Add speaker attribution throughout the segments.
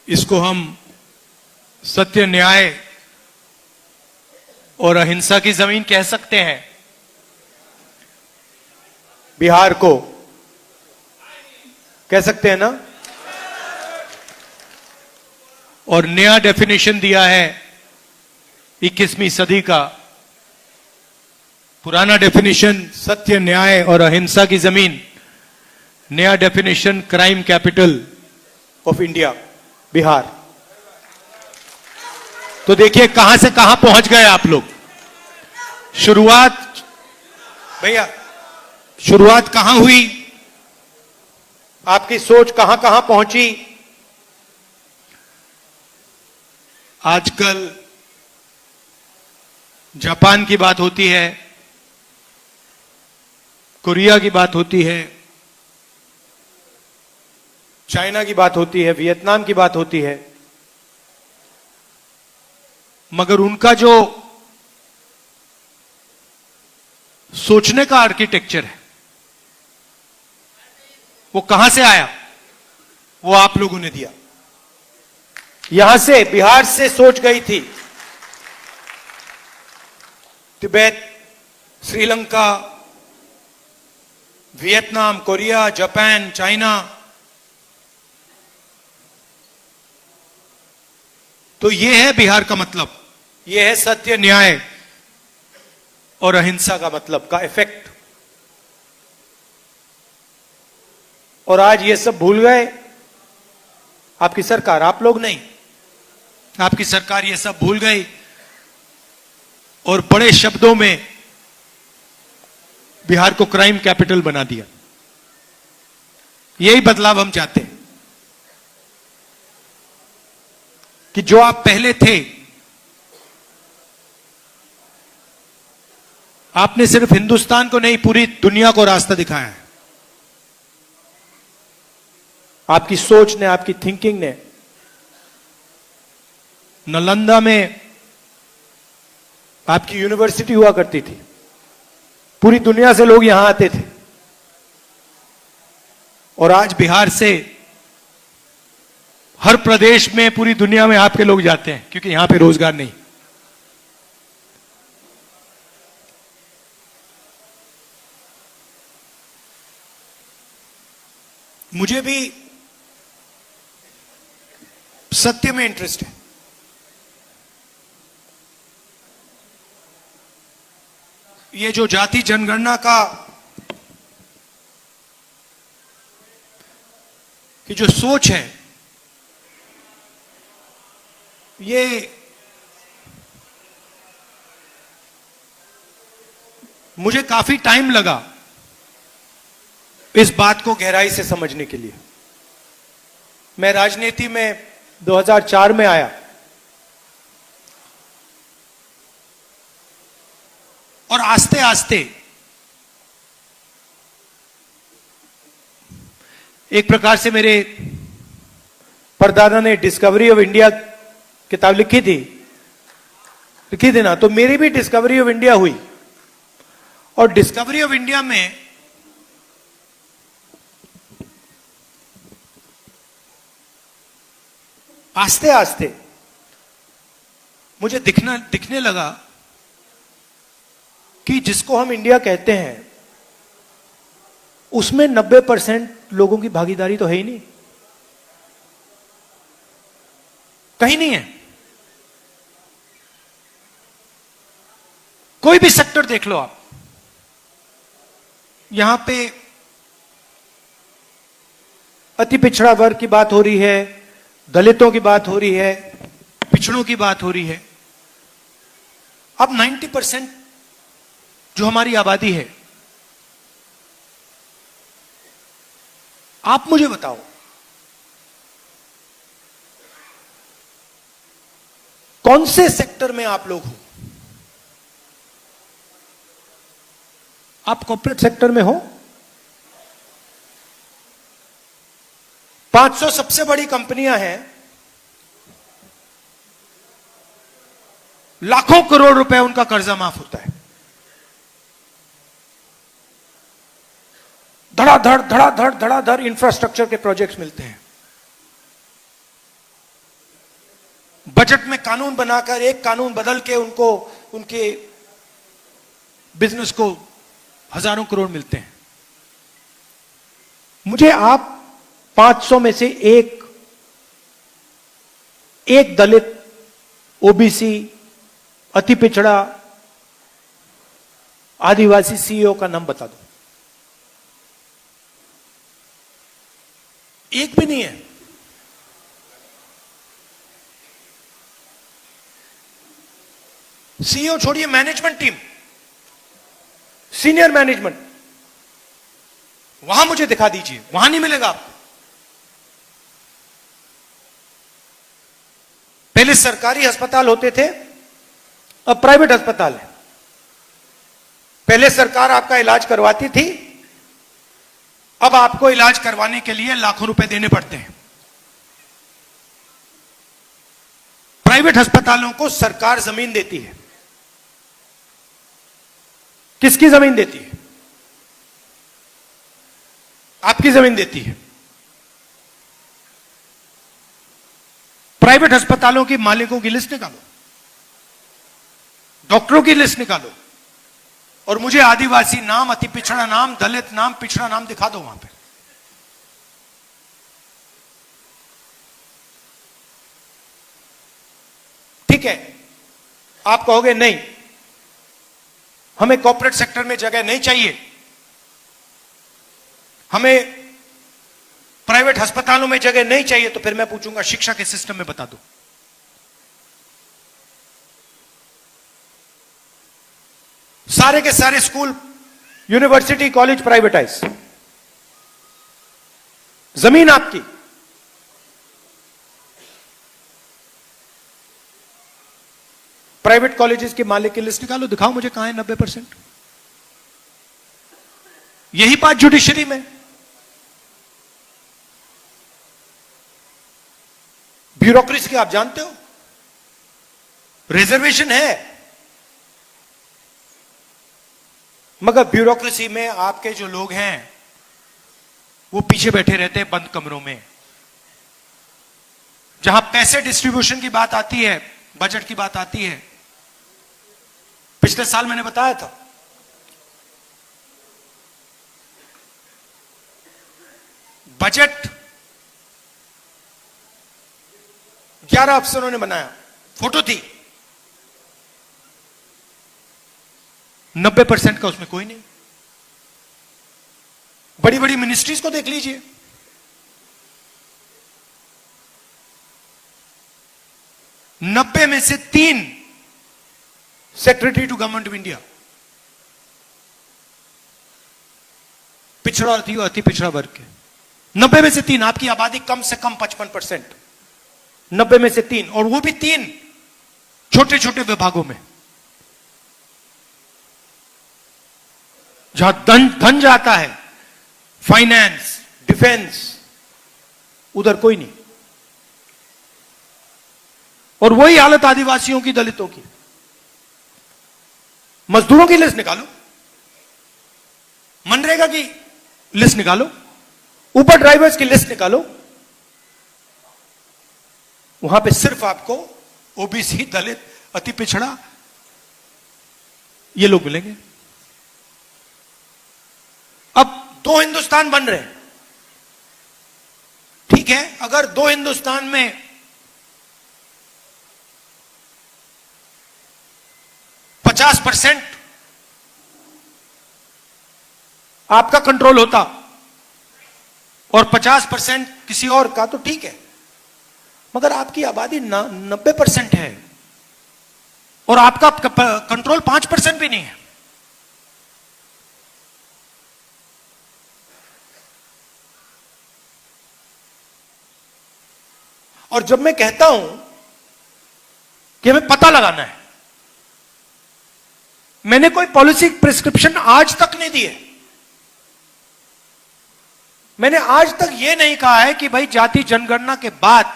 Speaker 1: इसको हम सत्य, न्याय और अहिंसा की जमीन कह सकते हैं।
Speaker 2: बिहार को कह सकते हैं ना।
Speaker 1: और नया डेफिनेशन दिया है 21वीं सदी का। पुराना डेफिनेशन सत्य, न्याय और अहिंसा की जमीन, नया definition crime capital
Speaker 2: of India, Bihar.
Speaker 1: तो देखिए कहां से कहां पहुंच गए आप लोग। शुरुआत
Speaker 2: भैया,
Speaker 1: शुरुआत कहां हुई,
Speaker 2: आपकी सोच कहां कहां पहुंची।
Speaker 1: आजकल जापान की बात होती है, कोरिया की बात होती है,
Speaker 2: चाइना की बात होती है, वियतनाम की बात होती है,
Speaker 1: मगर उनका जो सोचने का आर्किटेक्चर है वो कहां से आया, वो आप लोगों ने दिया।
Speaker 2: यहां से, बिहार से सोच गई थी। Tibet, Sri Lanka, Vietnam, Korea, Japan, China.
Speaker 1: तो ये है बिहार का मतलब,
Speaker 2: ये है सत्य,
Speaker 1: न्याय और अहिंसा
Speaker 2: का मतलब, का इफेक्ट। और आज ये सब भूल गए आपकी सरकार, आप लोग नहीं।
Speaker 1: आपकी सरकार ये सब भूल गई और बड़े शब्दों में बिहार को क्राइम कैपिटल बना दिया। यही बदलाव हम चाहते हैं कि जो आप पहले थे, आपने सिर्फ हिंदुस्तान को नहीं पूरी दुनिया को रास्ता दिखाया है।
Speaker 2: आपकी सोच ने, आपकी थिंकिंग ने।
Speaker 1: नालंदा में
Speaker 2: आपकी यूनिवर्सिटी हुआ करती थी, पूरी दुनिया से लोग यहां आते थे।
Speaker 1: और आज बिहार से हर प्रदेश में, पूरी दुनिया में आपके लोग जाते हैं, क्योंकि यहां पे रोजगार नहीं। मुझे भी सत्य में इंटरेस्ट है। ये जो जाति जनगणना का कि जो सोच है, ये मुझे काफी टाइम लगा
Speaker 2: इस बात को गहराई से समझने के लिए। मैं राजनीति में 2004 में आया
Speaker 1: और आस्ते आस्ते एक प्रकार से मेरे
Speaker 2: परदादा ने डिस्कवरी ऑफ इंडिया किताब लिखी थी ना, तो मेरी भी डिस्कवरी ऑफ इंडिया हुई।
Speaker 1: और डिस्कवरी ऑफ इंडिया में
Speaker 2: आस्ते आस्ते
Speaker 1: मुझे दिखने लगा
Speaker 2: कि जिसको हम इंडिया कहते हैं उसमें 90% लोगों की भागीदारी तो है ही नहीं,
Speaker 1: कहीं नहीं है। कोई भी सेक्टर देख लो आप, यहां पे
Speaker 2: अति पिछड़ा वर्ग की बात हो रही है, दलितों की बात हो रही है,
Speaker 1: पिछड़ों की बात हो रही है। अब 90% जो हमारी आबादी है, आप मुझे बताओ
Speaker 2: कौन से सेक्टर में आप लोग हो?
Speaker 1: आप कॉर्पोरेट सेक्टर में हो?
Speaker 2: 500 सबसे बड़ी कंपनियां हैं,
Speaker 1: लाखों करोड़ रुपए उनका कर्जा माफ होता है।
Speaker 2: धड़ाधड़ धड़ाधड़ धड़ाधड़ इंफ्रास्ट्रक्चर के प्रोजेक्ट्स मिलते हैं। बजट में कानून बनाकर एक कानून बदल के उनको उनके
Speaker 1: बिजनेस को हजारों करोड़ मिलते हैं।
Speaker 2: मुझे आप 500 में से एक दलित, ओबीसी, अति पिछड़ा, आदिवासी सीईओ का नाम बता दो। एक भी नहीं है।
Speaker 1: सीईओ छोड़िए, मैनेजमेंट टीम,
Speaker 2: सीनियर मैनेजमेंट,
Speaker 1: वहां मुझे दिखा दीजिए, वहां नहीं मिलेगा आपको।
Speaker 2: पहले सरकारी अस्पताल होते थे, अब प्राइवेट अस्पताल है। पहले सरकार आपका इलाज करवाती थी,
Speaker 1: अब आपको इलाज करवाने के लिए लाखों रुपए देने पड़ते हैं।
Speaker 2: प्राइवेट अस्पतालों को सरकार जमीन देती है। किसकी जमीन देती है? आपकी जमीन देती है।
Speaker 1: प्राइवेट अस्पतालों के मालिकों की लिस्ट निकालो, डॉक्टरों की लिस्ट निकालो, और मुझे आदिवासी नाम, अति पिछड़ा नाम, दलित नाम, पिछड़ा नाम दिखा दो वहां पे।
Speaker 2: ठीक है, आप कहोगे नहीं, हमें कॉर्पोरेट सेक्टर में जगह नहीं चाहिए, हमें प्राइवेट अस्पतालों में जगह नहीं चाहिए। तो फिर मैं पूछूंगा, शिक्षा के सिस्टम में बता दो। सारे के सारे स्कूल, यूनिवर्सिटी, कॉलेज प्राइवेटाइज, जमीन आपकी। प्राइवेट कॉलेजेस के मालिक की लिस्ट निकालो, दिखाओ मुझे कहां है 90%। यही बात जुडिशरी में, ब्यूरोक्रेसी की आप जानते हो, रिजर्वेशन है, मगर ब्यूरोक्रेसी में आपके जो लोग हैं वो पीछे बैठे रहते हैं बंद कमरों में। जहां पैसे डिस्ट्रीब्यूशन की बात आती है, बजट की बात आती है, पिछले साल मैंने बताया था, बजट 11 अफसरों ने बनाया, फोटो थी,
Speaker 1: 90% का उसमें कोई नहीं।
Speaker 2: बड़ी बड़ी मिनिस्ट्रीज को देख लीजिए,
Speaker 1: नब्बे में से 3 secretary to government of India पिछड़ा और अति पिछड़ा वर्ग के,
Speaker 2: 90 में से 3। आपकी आबादी कम से कम 55%, 90 में से 3,
Speaker 1: और वो भी 3 छोटे छोटे विभागों में,
Speaker 2: जहां धन जाता है, फाइनेंस, डिफेंस, उधर कोई नहीं। और वही हालत आदिवासियों की, दलितों की। मजदूरों की लिस्ट निकालो, मनरेगा की लिस्ट निकालो, ऊपर ड्राइवर्स की लिस्ट निकालो, वहां पे सिर्फ आपको
Speaker 1: ओबीसी, दलित, अति पिछड़ा, ये लोग मिलेंगे।
Speaker 2: अब 2 हिंदुस्तान बन रहे हैं। ठीक है, अगर 2 हिंदुस्तान में 50% आपका कंट्रोल होता और 50% किसी और का, तो ठीक है, मगर आपकी आबादी 90% है और आपका कंट्रोल 5% भी नहीं है। और जब मैं कहता हूं कि हमें पता लगाना है, मैंने कोई पॉलिसी प्रिस्क्रिप्शन आज तक नहीं दी है। मैंने आज तक यह नहीं कहा है कि भाई जाति जनगणना के बाद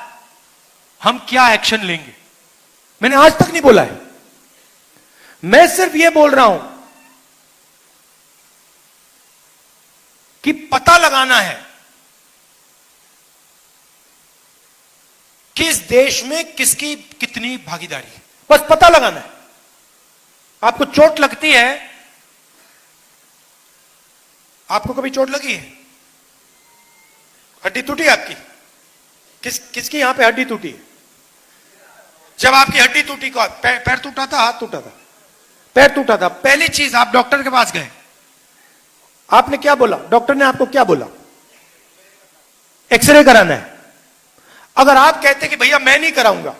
Speaker 2: हम क्या एक्शन लेंगे, मैंने आज तक नहीं बोला है। मैं सिर्फ यह बोल रहा हूं कि पता लगाना है किस देश में किसकी कितनी भागीदारी है, बस पता लगाना है। आपको चोट लगती है, आपको कभी चोट लगी है? हड्डी टूटी आपकी? किसकी यहां पे हड्डी टूटी है? जब आपकी हड्डी टूटी, को पैर टूटा था, हाथ टूटा था? पैर टूटा था। पहली चीज आप डॉक्टर के पास गए, आपने क्या बोला? डॉक्टर ने आपको क्या बोला? एक्सरे कराना है। अगर आप कहते कि भैया मैं नहीं कराऊंगा,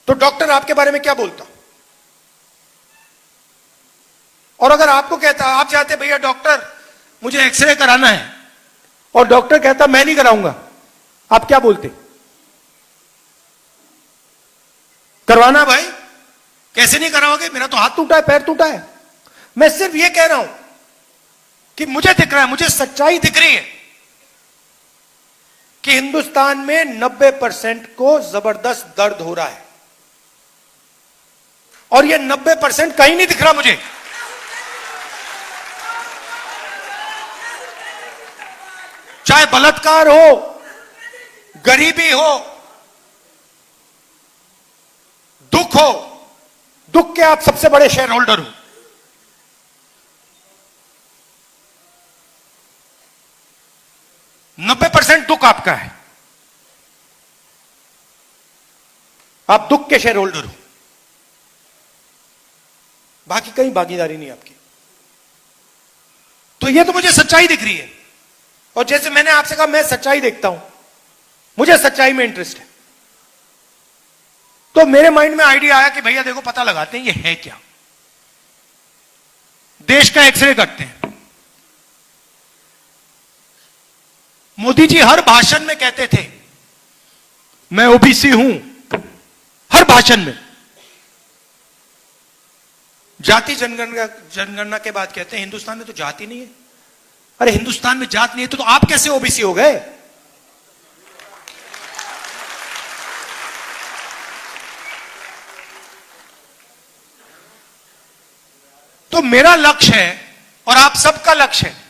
Speaker 2: तो डॉक्टर आपके बारे में क्या बोलता? और अगर आपको कहता, आप चाहते भैया डॉक्टर मुझे एक्सरे कराना है, और डॉक्टर कहता मैं नहीं कराऊंगा, आप क्या बोलते? करवाना भाई, कैसे नहीं कराओगे, मेरा तो हाथ टूटा है, पैर टूटा है। मैं सिर्फ यह कह रहा हूं कि मुझे दिख रहा है, मुझे सच्चाई दिख रही है कि हिंदुस्तान में 90% को जबरदस्त दर्द हो रहा है, और यह 90% कहीं नहीं दिख रहा मुझे। चाहे बलात्कार हो, गरीबी हो, दुख हो, दुख के आप सबसे बड़े शेयर होल्डर हो। नब्बे % दुख आपका है, आप दुख के शेयर होल्डर हो, बाकी कहीं भागीदारी नहीं आपकी। तो यह तो मुझे सच्चाई दिख रही है, और जैसे मैंने आपसे कहा मैं सच्चाई देखता हूं, मुझे सच्चाई में इंटरेस्ट है, तो मेरे माइंड में आइडिया आया कि भैया देखो पता लगाते हैं ये है क्या। देश का एक्सरे करते हैं। मोदी जी हर भाषण में कहते थे मैं ओबीसी हूं, हर भाषण में। जाति जनगणना के बाद कहते हैं हिंदुस्तान में तो जाति नहीं है। अरे हिंदुस्तान में जात नहीं है तो आप कैसे ओबीसी हो गए? तो मेरा लक्ष्य है और आप सबका लक्ष्य है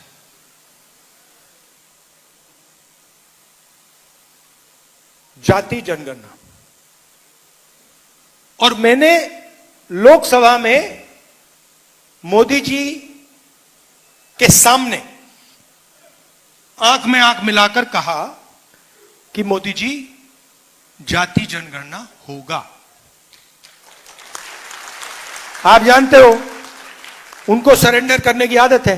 Speaker 2: जाति जनगणना। और मैंने लोकसभा में मोदी जी के सामने आंख में आंख मिलाकर कहा कि मोदी जी जाति जनगणना होगा। आप जानते हो उनको सरेंडर करने की आदत है।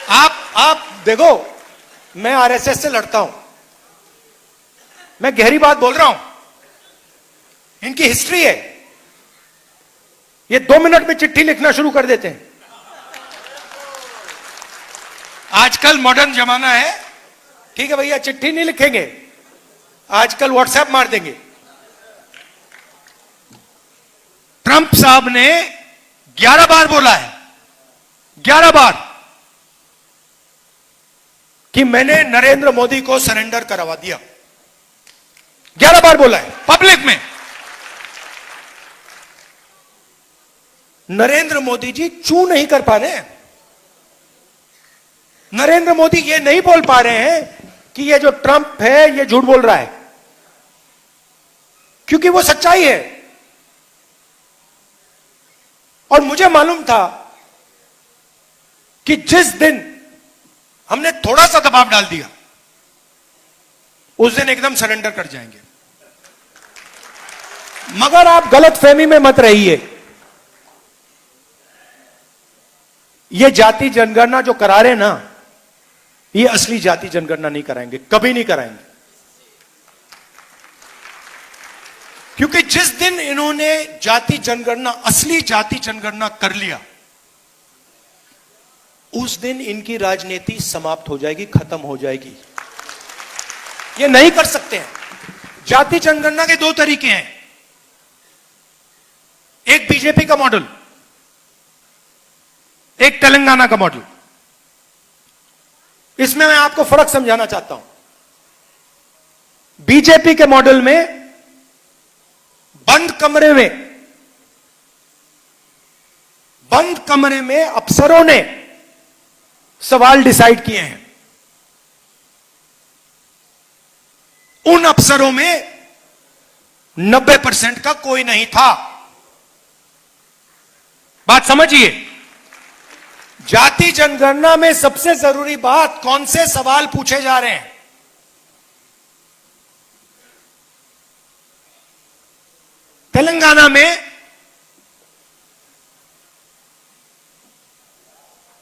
Speaker 2: आप देखो, मैं आरएसएस से लड़ता हूं, मैं गहरी बात बोल रहा हूं। इनकी हिस्ट्री है, ये 2 मिनट में चिट्ठी लिखना शुरू कर देते हैं। आजकल मॉडर्न जमाना है, ठीक है भैया चिट्ठी नहीं लिखेंगे, आजकल व्हाट्सएप मार देंगे। ट्रंप साहब ने 11 बार बोला है, 11 बार, कि मैंने नरेंद्र मोदी को सरेंडर करवा दिया। 11 बार बोला है पब्लिक में। नरेंद्र मोदी जी चू नहीं कर पा रहे हैं। नरेंद्र मोदी ये नहीं बोल पा रहे हैं कि ये जो ट्रंप है ये झूठ बोल रहा है, क्योंकि वो सच्चाई है। और मुझे मालूम था कि जिस दिन हमने थोड़ा सा दबाव डाल दिया उस दिन एकदम सरेंडर कर जाएंगे। मगर आप गलतफहमी में मत रहिए। ये जाति जनगणना जो करा रहे ना, ये असली जाति जनगणना नहीं कराएंगे, कभी नहीं कराएंगे। क्योंकि जिस दिन इन्होंने जाति जनगणना, असली जाति जनगणना कर लिया, उस दिन इनकी राजनीति समाप्त हो जाएगी, खत्म हो जाएगी। ये नहीं कर सकते हैं। जाति जनगणना के 2 तरीके हैं, एक बीजेपी का मॉडल, एक तेलंगाना का मॉडल। इसमें मैं आपको फर्क समझाना चाहता हूं। बीजेपी के मॉडल में बंद कमरे में अफसरों ने सवाल डिसाइड किए हैं।
Speaker 1: उन अफसरों में 90% का कोई नहीं था। बात समझिए। जाति जनगणना में सबसे जरूरी बात, कौन से सवाल पूछे जा रहे हैं। तेलंगाना में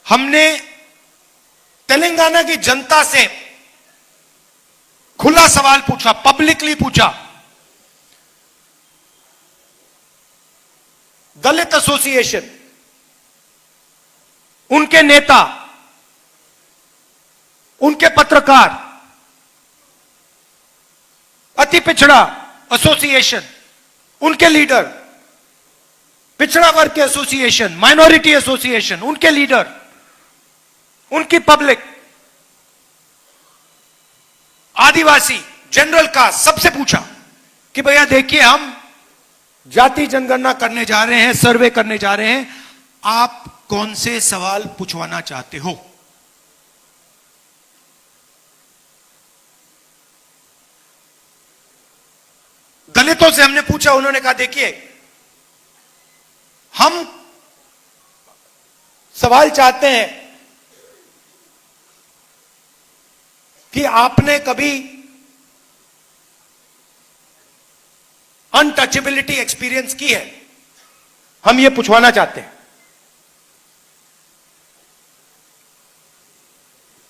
Speaker 1: हमने तेलंगाना की जनता से खुला सवाल पूछा, पब्लिकली पूछा। दलित एसोसिएशन, उनके नेता, उनके पत्रकार, अति पिछड़ा एसोसिएशन, उनके लीडर, पिछड़ा वर्ग के एसोसिएशन, माइनॉरिटी एसोसिएशन, उनके लीडर, उनकी पब्लिक, आदिवासी, जनरल कास्ट, सबसे पूछा कि भैया देखिए, हम जाति जनगणना करने जा रहे हैं, सर्वे करने जा रहे हैं, आप कौन से सवाल पूछवाना चाहते हो। दलितों से हमने पूछा, उन्होंने कहा देखिए, हम सवाल चाहते हैं कि आपने कभी अनटचेबिलिटी एक्सपीरियंस की है, हम ये पूछवाना चाहते हैं।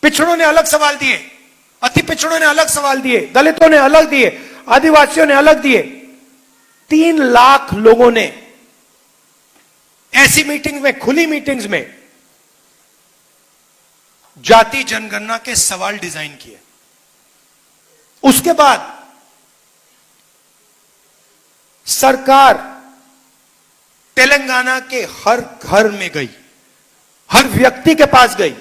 Speaker 1: पिछड़ों ने अलग सवाल दिए, अति पिछड़ों ने अलग सवाल दिए, दलितों ने अलग दिए, आदिवासियों ने अलग दिए। 3 लाख लोगों ने ऐसी मीटिंग में, खुली मीटिंग्स में जाति जनगणना के सवाल डिजाइन किए। उसके बाद सरकार तेलंगाना के हर घर में गई, हर व्यक्ति के पास गई।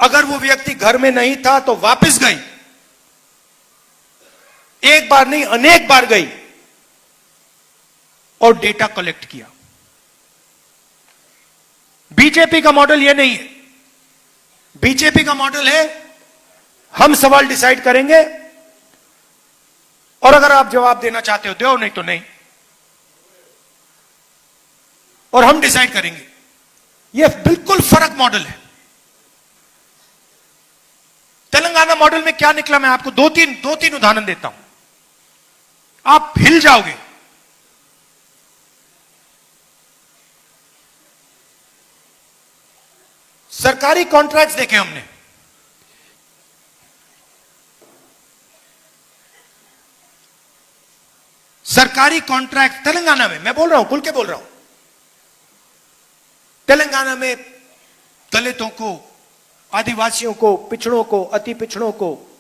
Speaker 1: अगर वो व्यक्ति घर में नहीं था तो वापस गई, एक बार नहीं अनेक बार गई और डेटा कलेक्ट किया। बीजेपी का मॉडल यह नहीं है। बीजेपी का मॉडल है, हम सवाल डिसाइड करेंगे और अगर आप जवाब देना चाहते हो दो, नहीं तो नहीं, और हम डिसाइड करेंगे। यह बिल्कुल फर्क मॉडल है। तेलंगाना मॉडल में क्या निकला, मैं आपको दो तीन उदाहरण देता हूं, आप हिल जाओगे। सरकारी कॉन्ट्रैक्ट्स देखे हमने। सरकारी कॉन्ट्रैक्ट तेलंगाना में, मैं बोल रहा हूं, खुल के बोल रहा हूं, तेलंगाना में दलितों को, आदिवासियों को, पिछड़ों को, अति पिछड़ों को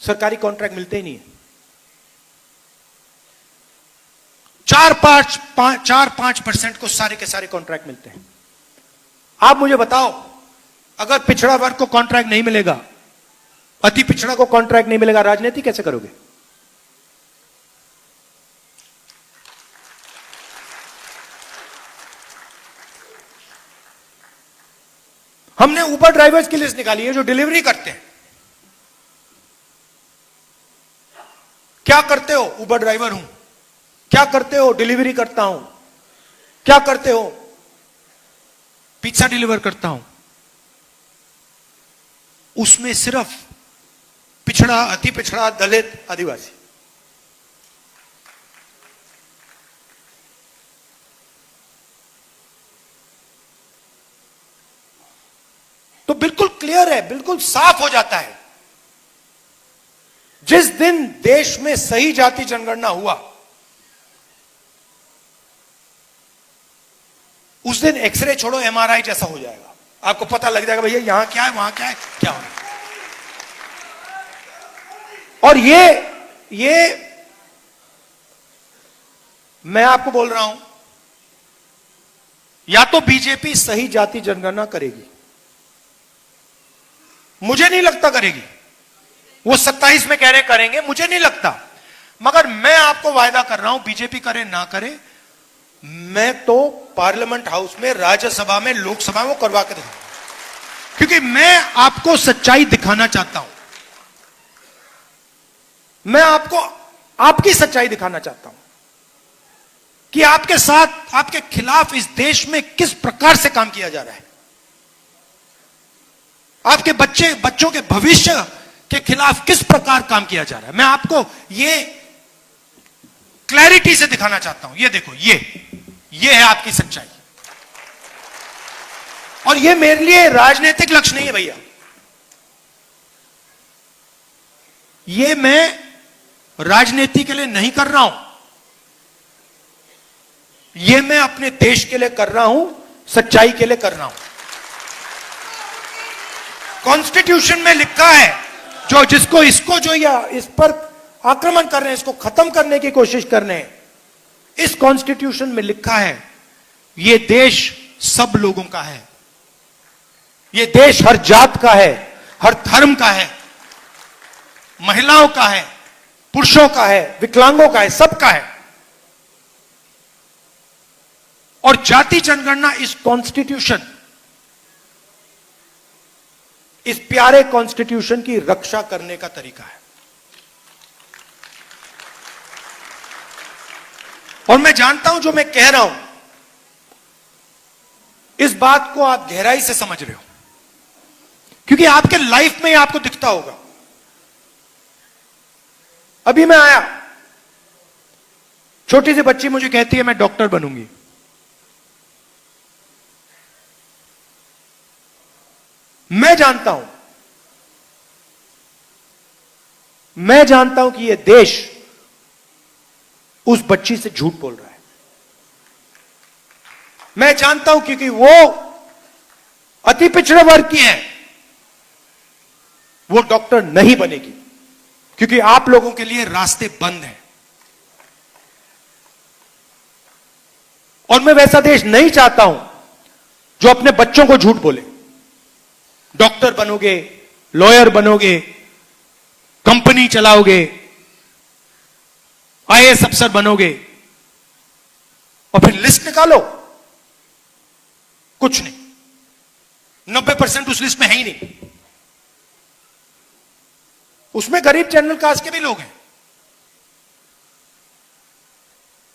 Speaker 1: सरकारी कॉन्ट्रैक्ट मिलते ही नहीं है। 4-5% को सारे के सारे कॉन्ट्रैक्ट मिलते हैं। आप मुझे बताओ, अगर पिछड़ा वर्ग को कॉन्ट्रैक्ट नहीं मिलेगा, अति पिछड़ा को कॉन्ट्रैक्ट नहीं मिलेगा, राजनीति कैसे करोगे। हमने उबर ड्राइवर्स की लिस्ट निकाली है जो डिलीवरी करते हैं। क्या करते हो, उबर ड्राइवर हूं। क्या करते हो, डिलीवरी करता हूं। क्या करते हो, पिज्जा डिलीवर करता हूं। उसमें सिर्फ पिछड़ा, अति पिछड़ा, दलित, आदिवासी। तो बिल्कुल क्लियर है, बिल्कुल साफ हो जाता है। जिस दिन देश में सही जाति जनगणना हुआ, उस दिन एक्सरे छोड़ो एमआरआई जैसा हो जाएगा। आपको पता लग जाएगा भैया यहां क्या है, वहां क्या है, क्या हो रहा है। और ये मैं आपको बोल रहा हूं, या तो बीजेपी सही जाति जनगणना करेगी, मुझे नहीं लगता करेगी। वो 27 में कह रहे करेंगे, मुझे नहीं लगता। मगर मैं आपको वायदा कर रहा हूं, बीजेपी करे ना करे, मैं तो पार्लियामेंट हाउस में, राज्यसभा में, लोकसभा में करवा के दूंगा। क्योंकि मैं आपको सच्चाई दिखाना चाहता हूं।
Speaker 2: मैं आपको आपकी सच्चाई दिखाना चाहता हूं कि आपके साथ, आपके खिलाफ इस देश में किस प्रकार से काम किया जा रहा है। आपके बच्चों के भविष्य के खिलाफ किस प्रकार काम किया जा रहा है। मैं आपको ये क्लैरिटी से दिखाना चाहता हूं। ये देखो, ये है आपकी सच्चाई। और ये मेरे लिए राजनीतिक लक्ष्य नहीं है भैया। ये मैं राजनीति के लिए नहीं कर रहा हूं, ये मैं अपने देश के लिए कर रहा हूं, सच्चाई के लिए कर रहा हूं। कॉन्स्टिट्यूशन में लिखा है, इस पर आक्रमण कर रहे हैं, इसको खत्म करने की कोशिश कर रहे हैं, इस कॉन्स्टिट्यूशन में लिखा है ये देश सब लोगों का है, ये देश हर जात का है, हर धर्म का है, महिलाओं का है, पुरुषों का है, विकलांगों का है, सबका है। और जाति जनगणना इस कॉन्स्टिट्यूशन, इस प्यारे कॉन्स्टिट्यूशन की रक्षा करने का तरीका है। और मैं जानता हूं जो मैं कह रहा हूं, इस बात को आप गहराई से समझ रहे हो, क्योंकि आपके लाइफ में आपको दिखता होगा। अभी मैं आया, छोटी सी बच्ची मुझे कहती है मैं डॉक्टर बनूंगी। मैं जानता हूं कि यह देश उस बच्ची से झूठ बोल रहा है। मैं जानता हूं क्योंकि वो अति पिछड़े वर्ग की है, वो डॉक्टर नहीं बनेगी, क्योंकि आप लोगों के लिए रास्ते बंद हैं। और मैं वैसा देश नहीं चाहता हूं जो अपने बच्चों को झूठ बोले। डॉक्टर बनोगे, लॉयर बनोगे, कंपनी चलाओगे, आईएएस अफसर बनोगे, और फिर लिस्ट निकालो, कुछ नहीं, 90% उस लिस्ट में है ही नहीं। उसमें गरीब जनरल कास्ट के भी लोग हैं,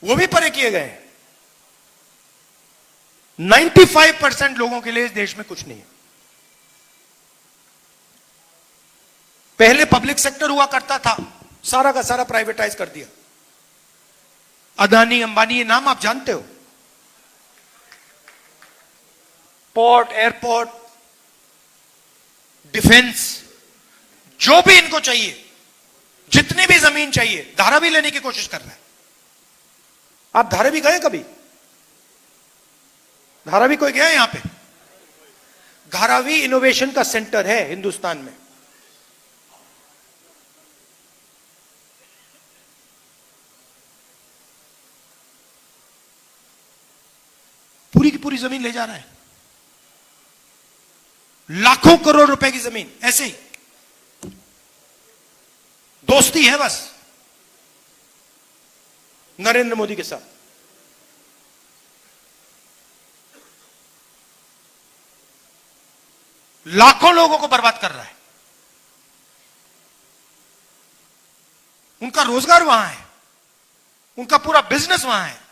Speaker 2: वो भी परे किए गए हैं। 95% लोगों के लिए इस देश में कुछ नहीं है। पहले पब्लिक सेक्टर हुआ करता था, सारा का सारा प्राइवेटाइज कर दिया। अदानी, अंबानी, ये नाम आप जानते हो। पोर्ट, एयरपोर्ट, डिफेंस, जो भी इनको चाहिए, जितनी भी जमीन चाहिए, धारावी लेने की कोशिश कर रहा है। आप धारावी गए कभी? धारावी कोई गया यहां पे? धारावी इनोवेशन का सेंटर है हिंदुस्तान में। पूरी की पूरी जमीन ले जा रहा है, लाखों करोड़ रुपए की जमीन, ऐसे ही दोस्ती है बस नरेंद्र मोदी के साथ। लाखों लोगों को बर्बाद कर रहा है। उनका रोजगार वहां है, उनका पूरा बिजनेस वहां है,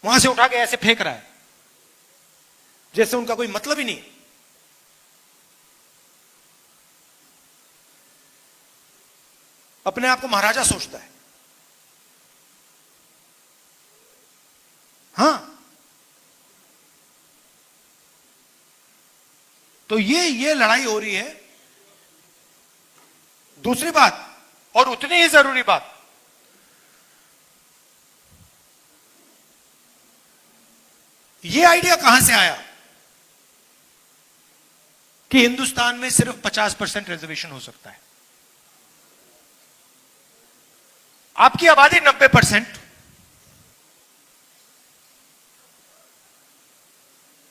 Speaker 2: वहां से उठा के ऐसे फेंक रहा है जैसे उनका कोई मतलब ही नहीं। अपने आप को महाराजा सोचता है। हां, तो ये लड़ाई हो रही है। दूसरी बात, और उतनी ही जरूरी बात, ये आइडिया कहां से आया कि हिंदुस्तान में सिर्फ 50% रिजर्वेशन हो सकता है। आपकी आबादी 90%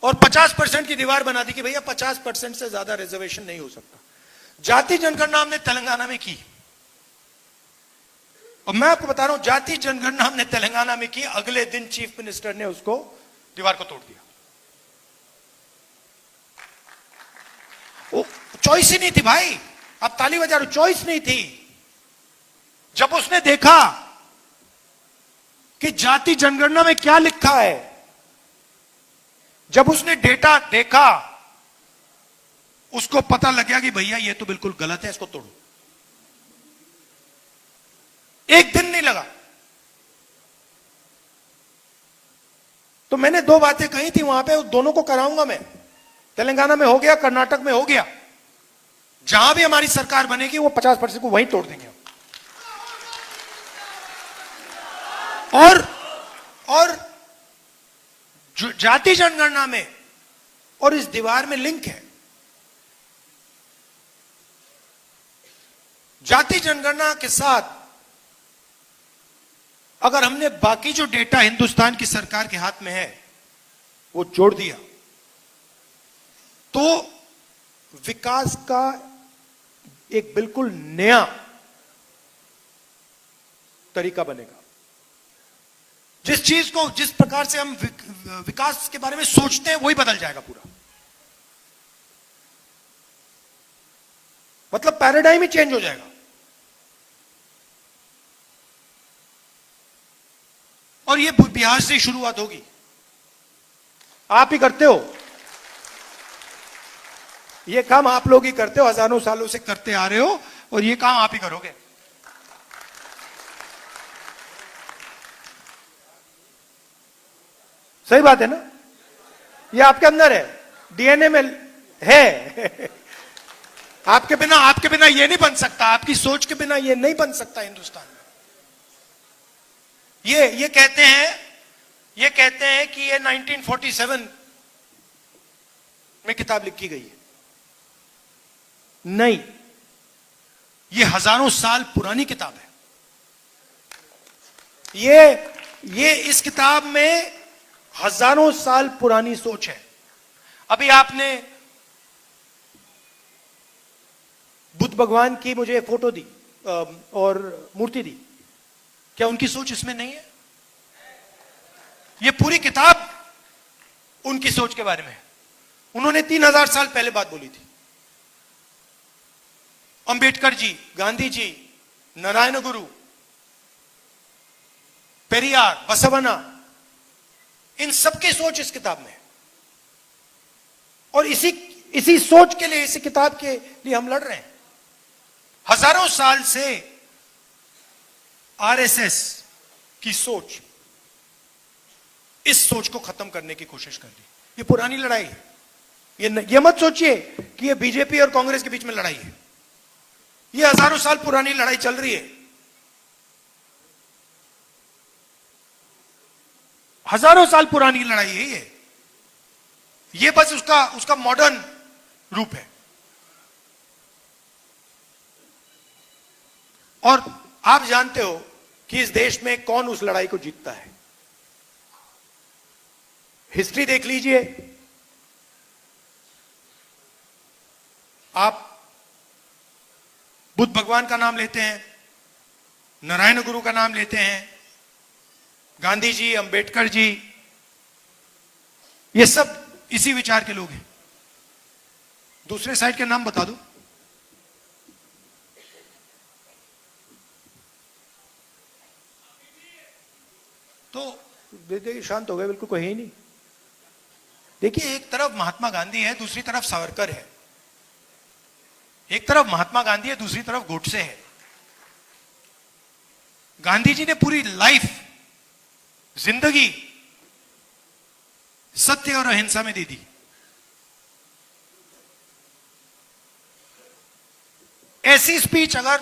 Speaker 2: और 50% की दीवार बना दी कि भैया 50% से ज्यादा रिजर्वेशन नहीं हो सकता। जाति जनगणना हमने तेलंगाना में की, और मैं आपको बता रहा हूं, जाति जनगणना हमने तेलंगाना में की, अगले दिन चीफ मिनिस्टर ने उसको, दीवार को तोड़ दिया। वो चॉइस ही नहीं थी भाई,
Speaker 1: आप ताली बजा रहे हो, चॉइस नहीं थी। जब उसने देखा कि जाति जनगणना में क्या लिखा है, जब उसने डेटा देखा, उसको पता लग गया कि भैया ये तो बिल्कुल गलत है, इसको तोड़ो। एक दिन नहीं लगा। तो मैंने दो बातें कही थी वहां पे, उस दोनों को कराऊंगा मैं। तेलंगाना में हो गया, कर्नाटक में हो गया, जहां भी हमारी सरकार बनेगी वो 50% को वहीं तोड़ देंगे। और जाति जनगणना में और इस दीवार में लिंक है। जाति जनगणना के साथ अगर हमने बाकी जो डेटा हिंदुस्तान की सरकार के हाथ में है वो जोड़ दिया तो विकास का एक बिल्कुल नया तरीका बनेगा। जिस चीज को, जिस प्रकार से हम विकास के बारे में सोचते हैं वही बदल जाएगा पूरा। मतलब पैराडाइम ही चेंज हो जाएगा। और ये बिहार से शुरुआत होगी। आप ही करते हो ये काम, आप लोग ही करते हो, हजारों सालों से करते आ रहे हो, और ये काम आप ही करोगे। सही बात है ना? ये आपके अंदर है, डीएनए में है। आपके बिना ये नहीं बन सकता, आपकी सोच के बिना ये नहीं बन सकता हिंदुस्तान में। ये कहते हैं कि ये 1947 में किताब लिखी गई है। नहीं, ये हजारों साल पुरानी किताब है। ये इस किताब में हजारों साल पुरानी सोच है। अभी आपने बुद्ध भगवान की मुझे फोटो दी और मूर्ति दी, क्या उनकी सोच इसमें नहीं है? ये पूरी किताब उनकी सोच के बारे में है। उन्होंने 3000 साल पहले बात बोली थी। अंबेडकर जी, गांधी जी, नारायण गुरु, पेरियार, बसवना, इन सबकी सोच इस किताब में है। और इसी सोच के लिए, इसी किताब के लिए हम लड़ रहे हैं। हजारों साल से आरएसएस की सोच, इस सोच को खत्म करने की कोशिश कर रही। ये पुरानी लड़ाई है। ये मत सोचिए कि ये बीजेपी और कांग्रेस के बीच में लड़ाई है। ये हजारों साल पुरानी लड़ाई चल रही है। हजारों साल पुरानी लड़ाई है ये बस उसका मॉडर्न रूप है। और आप जानते हो कि इस देश में कौन उस लड़ाई को जीतता है। हिस्ट्री देख लीजिए। आप बुद्ध भगवान का नाम लेते हैं, नारायण गुरु का नाम लेते हैं, गांधी जी, अंबेडकर जी, ये सब इसी विचार के लोग हैं। दूसरे साइड के नाम बता दो। तो देखिए, शांत हो गए, बिल्कुल कोई है ही नहीं। देखिए, एक तरफ महात्मा गांधी है, दूसरी तरफ सावरकर है। एक तरफ महात्मा गांधी है, दूसरी तरफ गोडसे है। गांधी जी ने पूरी लाइफ, जिंदगी सत्य और अहिंसा में दे दी। ऐसी स्पीच अगर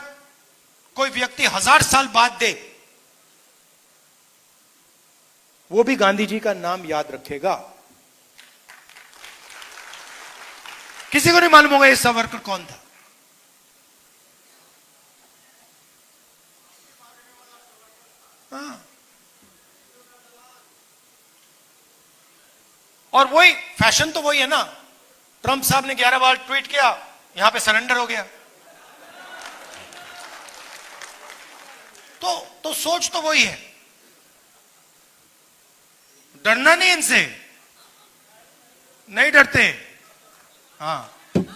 Speaker 1: कोई व्यक्ति 1000 साल बाद दे, वो भी गांधी जी का नाम याद रखेगा। किसी को नहीं मालूम होगा ये सावरकर कौन था। हाँ। और वही फैशन तो वही है ना। ट्रंप साहब ने 11 बार ट्वीट किया, यहां पे सरेंडर हो गया। तो सोच तो वही है। डरना नहीं, इनसे नहीं डरते। हाँ,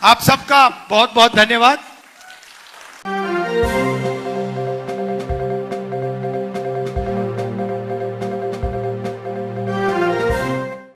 Speaker 1: आप सबका बहुत बहुत धन्यवाद।